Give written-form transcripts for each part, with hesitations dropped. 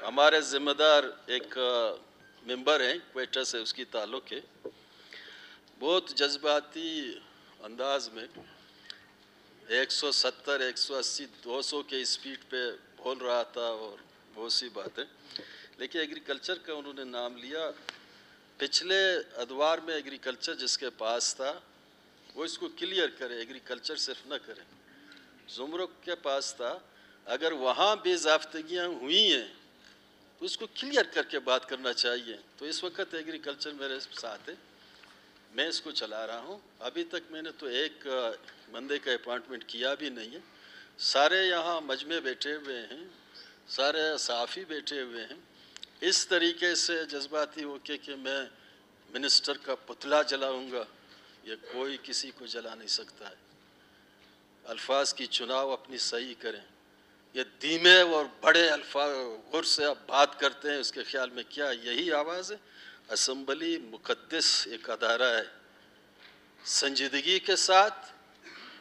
हमारे जिम्मेदार एक मेंबर हैं क्वेटा से, उसकी ताल्लुक है, बहुत जज्बाती अंदाज में 170, 180, 200 के स्पीड पे बोल रहा था और बहुत सी बातें, लेकिन एग्रीकल्चर का उन्होंने नाम लिया। पिछले अदवार में एग्रीकल्चर जिसके पास था वो इसको क्लियर करे, एग्रीकल्चर सिर्फ न करे। जुमरुक के पास था, अगर वहाँ बेज़ाब्तगियाँ हुई हैं तो उसको क्लियर करके बात करना चाहिए। तो इस वक्त एग्रीकल्चर मेरे साथ है, मैं इसको चला रहा हूँ। अभी तक मैंने तो एक बंदे का अपॉइंटमेंट किया भी नहीं है। सारे यहाँ मजमे बैठे हुए हैं, सारे सहाफ़ी बैठे हुए हैं। इस तरीके से जज्बाती होके कि मैं मिनिस्टर का पुतला जलाऊँगा, ये कोई किसी को जला नहीं सकता है। अल्फाज की चुनाव अपनी सही करें। ये धीमे और बड़े अल्फाज गुर से आप बात करते हैं, उसके ख्याल में क्या यही आवाज़ है? असम्बली मुक़द्दस एक अदारा है, संजीदगी के साथ,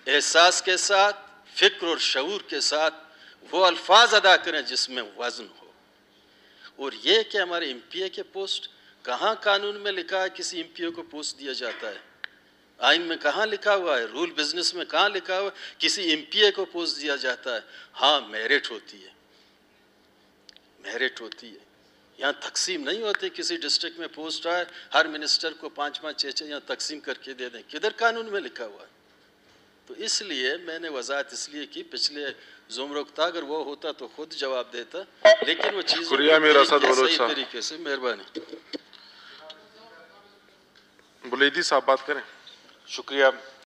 एहसास के साथ, फ़िक्र और शऊर के साथ वो अल्फाज अदा करें जिसमें वज़न हो। और ये कि हमारे एमपीए के पोस्ट, कहाँ कानून में लिखा है किसी एमपीए को पोस्ट दिया जाता है? आइन में कहाँ लिखा हुआ है? रूल बिजनेस में कहाँ लिखा हुआ है किसी एमपीए को पोस्ट दिया जाता है? हाँ, मेरिट होती है, मेरिट होती है। यहाँ तकसीम नहीं होती, किसी डिस्ट्रिक्ट में पोस्ट आए हर मिनिस्टर को 5-5, 6-6 यहाँ तकसीम करके दे दें, किधर कानून में लिखा हुआ है? तो इसलिए मैंने वजाहत इसलिए की, पिछले जुमरुक था, अगर वो होता तो खुद जवाब देता, लेकिन वो चीज़ सही तरीके से। मेहरबानी। बुलैदी साहब बात करें। शुक्रिया।